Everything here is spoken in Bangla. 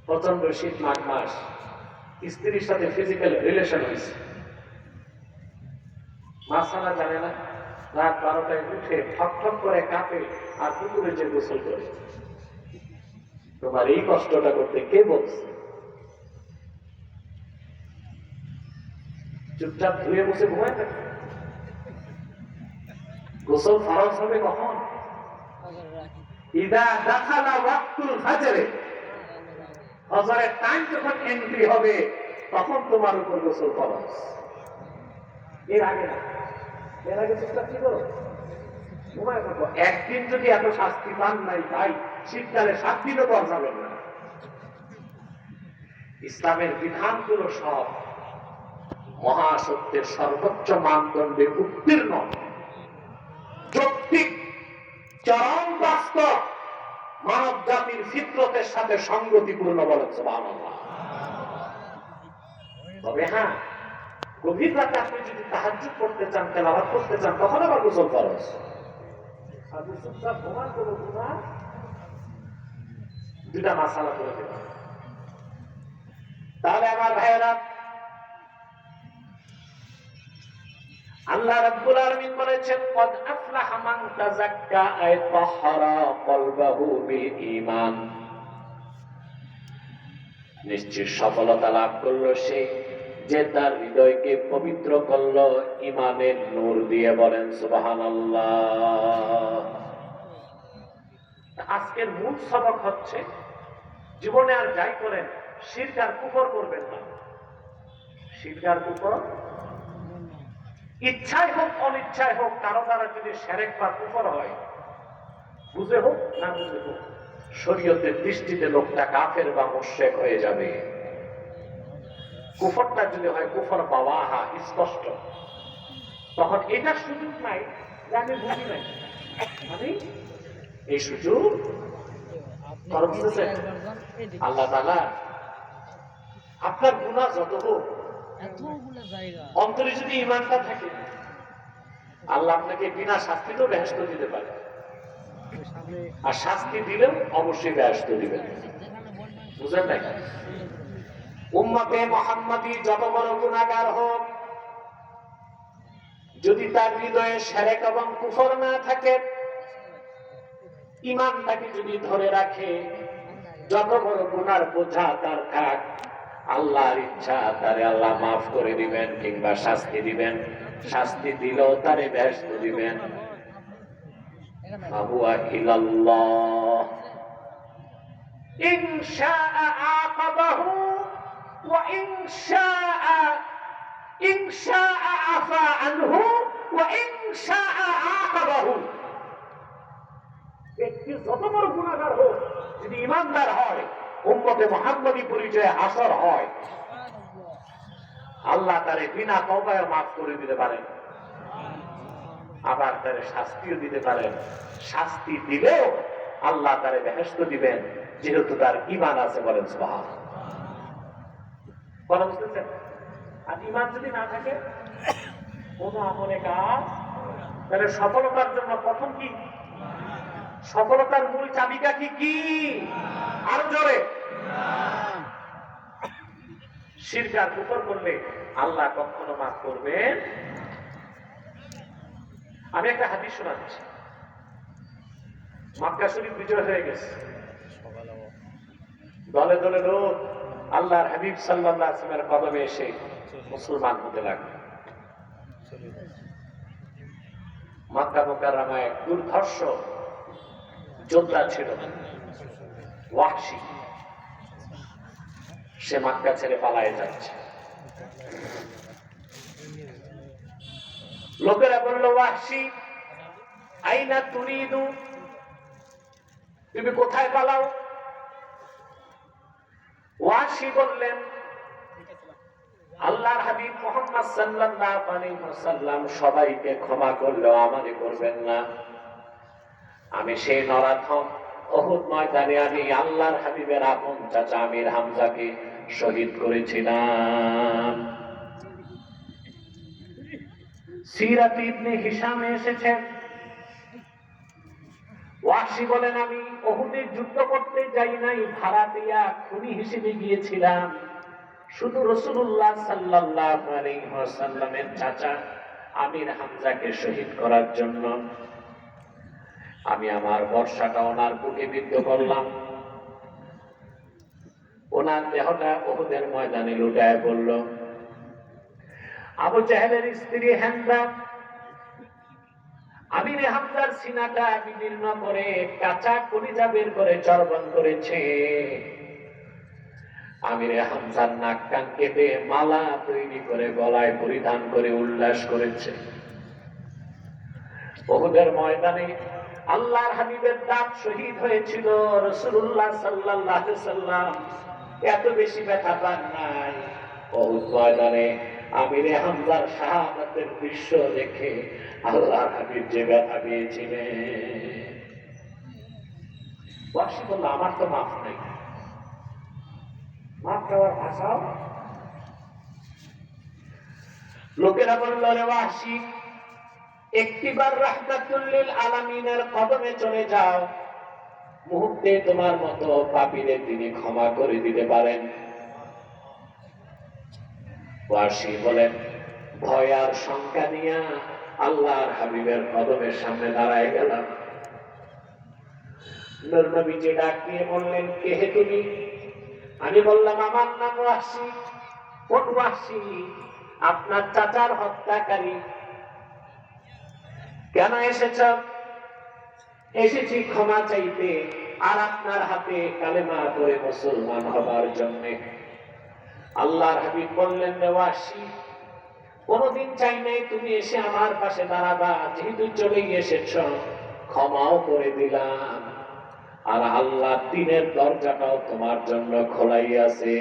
প্রচন্ড শীত, মাঘ মাস, স্ত্রীর সাথে ফিজিক্যাল রিলেশন হয়েছে, মাসালা জানে না, রাত 12টায় উঠে ঠক ঠক করে কাঁপে আর পুকুরে যে গোসল করে। তোমার এই কষ্টটা করতে কে বলছে? চুপচাপ ধুয়ে বসে ঘুমায় থাকে। গোসল ফরজ হবে কখন? ইদা দাখালা ওয়াক্তুল ফাজরে, ফজরের টাইম যখন এন্ট্রি হবে তখন তোমার উপর গোসল ফরজ, এর আগে না। এর আগে চুপচাপ কি করো? ঘুমায় থাকো। একদিন যদি এত শাস্তি পান নাই ভাই, শীতকালে 7 দিনও পাওয়া যাবেন না। ইসলামের বিধানগুলো সব মহাসত্যের সর্বোচ্চ মানদণ্ডে উত্তীর্ণ, যৌক্তিক, চরম বাস্তব, মানব জাতির ফিতরতের সাথে সংগতিপূর্ণ বলেন সুবহানাল্লাহ। তবে হ্যাঁ, গভীর রাতে আপনি যদি তাহাজ্জুদ করতে চান, তেলাওয়াত করতে চান, তখন আবার গোসল ফরজ। আর চুপচাপ ঘুমান কোনো গুনাহ, দুটা মাসালা করে দেবেন। তাহলে আমার ভাইয়েরা, আল্লাহ রাব্বুল আলামিন বলেছেন, কদ আফলাহা মান তাযাক্কা আই তাহহারা কলবাহু বিল ঈমান। নিশ্চয় সফলতা লাভ করলো সে, যে তার হৃদয়কে পবিত্র করলো ঈমানের নূর দিয়ে। বলেন সুবহানাল্লাহ। আজকের মূল সবক হচ্ছে, জীবনে আর যাই করেন শিরক আর কুফর করবেন না। শিরক আর কুফর ইচ্ছায় হোক অনিচ্ছায় হোক, কারো দ্বারা যদি শিরক বা কুফর হয়, বুঝে হোক না বুঝে হোক, শরীয়তের দৃষ্টিতে লোকটা কাফের বা মুশরিক হয়ে যাবে। কুফরটা যদি হয় কুফর বাওয়াহা, স্পষ্ট, তখন এটার সুযোগ নাই যে আমি বুঝি নাই, মানে এই সুযোগ আল্লাহ তাআলা আপনার গুনাহ যত হোক, অন্তরে যদি ঈমানটা থাকে, আল্লাহ আপনাকে বিনা শাস্তিতেও বেহেশত দিতে পারে, আর শাস্তি দিলেও অবশ্যই বেহেশত দিবেন। বুঝলেন না? উম্মতে মুহাম্মাদি যত বড় গুনাহগার হোক, যদি তার হৃদয়ে শিরক এবং কুফর না থাকে, ঈমানটাকে যদি ধরে রাখে, যত বড় গুনার বোঝা তার থাক, আল্লাহর ইচ্ছা তারে আল্লাহ মাফ করে দিবেন কিংবা শাস্তি দিবেন। শাস্তি দিলেও তারে বেহেশত দিবেন। ফাহুয়া ইলাল্লাহ, ইন শাআ আকাবাহু ওয়া ইন শাআ আফা আনহু ওয়া ইন শাআ আকাবাহু। ব্যক্তি যত বড় গুনাহগার হোক, যদি ঈমানদার হয়, উম্মতে মুহাম্মাদি পরিচয়ে হাসর হয়, আল্লাহ তারে বিনা তওবায় মাফ করে দিতে পারেন, আবার তারে শাস্তিও দিতে পারেন। শাস্তি দিলেও আল্লাহ তারে বেহেশত দিবেন, যেহেতু তার ঈমান আছে। বলেন সুবহানাল্লাহ। কথা বুঝতেছেন? আর ঈমান যদি না থাকে, কোন আমলে কাজ, তাহলে সফলতার জন্য প্রথম কি? সফলতার মূল চাবিকাঠি কি? আরো জোরে। শিরক আর কুফর করলে আল্লাহ কখনো মাফ করবেন। আমি একটা হাদিস শোনাচ্ছি। মক্কা শরীফ বিজয় হয়ে গেছে, দলে দলে লোক আল্লাহর হাবিব সাল্লাল্লাহু আলাইহি ওয়াসাল্লামের কদমে এসে মুসলমান হতে লাগলো। মক্কা মুকাররমায় এক দুর্ধর্ষ যোদ্ধা ছিল ওয়াহশী, সে মক্কা ছেড়ে পালায়ে যাচ্ছে। লোকেরা বলল, ওয়াহশী আইনা তুরিদু, তুমি কোথায় পালাও? ওয়াহশী বললেন, আল্লাহর হাবিব মুহাম্মদ সাল্লাল্লাহু আলাইহি ওয়াসাল্লাম সবাইকে ক্ষমা করলেও আমারে করবেন না। আমি সেই নরাধম উহুদ ময়দানে আমি আল্লাহর হাবিবের আপন চাচা আমির হামজাকে শহীদ করেছিলাম। সিরাত ইবনে হিশামে এসেছে, ওয়াহশী বলেন, আমি উহুদে যুদ্ধ করতে যাই নাই, ভাড়াটিয়া খুনি হিসেবে গিয়েছিলাম। শুধু রাসূলুল্লাহ সাল্লাল্লাহু আলাইহি ওয়াসাল্লামের চাচা আমির হামজাকে শহীদ করার জন্য আমি আমার বর্ষাটা ওনার বুকে বিদ্ধ করলাম। ওনার দেহটা উহুদের ময়দানে লুটায় পড়ল। আবু জাহেলের স্ত্রী হিন্দা আমির হামজার সিনাটা বিদীর্ণ করে কাঁচা কলিজা বের করে চর্বণ করেছে। আমির হামজার নাক কান কেটে মালা তৈরি করে গলায় পরিধান করে উল্লাস করেছে। উহুদের ময়দানে আল্লাহর হাবিবের দাঁত শহীদ হয়েছিল। রাসূলুল্লাহ সাল্লাল্লাহু আলাইহি সাল্লাম এত বেশি ব্যথা পান নাই। উহুদ ময়দানে আমির হামজার শাহাদাতের দৃশ্য দেখে আল্লাহর হাবিব যে ব্যথা পেয়েছিলেন। ওয়াহশী বলল, আমার তো মাফ নাই। মাফ চাওয়ার ভাষাও লোকেরা বলল, রে ওয়াহশী, একটিবার রাহমাতুল লিল আলামিনের কদমে চলে যাও, মুহূর্তে তোমার মতো পাপীদের তিনি ক্ষমা করে দিতে পারেন। ওয়াহশী বলেন, ভয় আর শঙ্কা নিয়ে আল্লাহর হাবিবের কদমের সামনে দাঁড়ায় গেলাম। নূর নবীজি ডাক দিয়ে বললেন, কে হে তুমি? আমি বললাম, আমার নাম ওয়াহশী। কোন ওয়াহশী? আপনার চাচার হত্যাকারী। কেন এসেছ? এসেছি ক্ষমা চাইতে আর আপনার হাতে কালেমা পড়ে মুসলমান হবার জন্য। আল্লাহর হাবিব বললেন, ওয়াহশী, কোনদিন চাই নাই তুমি এসে আমার পাশে দাঁড়াবা, যেহেতু চলেই এসেছ ক্ষমাও করে দিলাম, আর আল্লাহ দিনের দরজাটাও তোমার জন্য খোলাই আছে।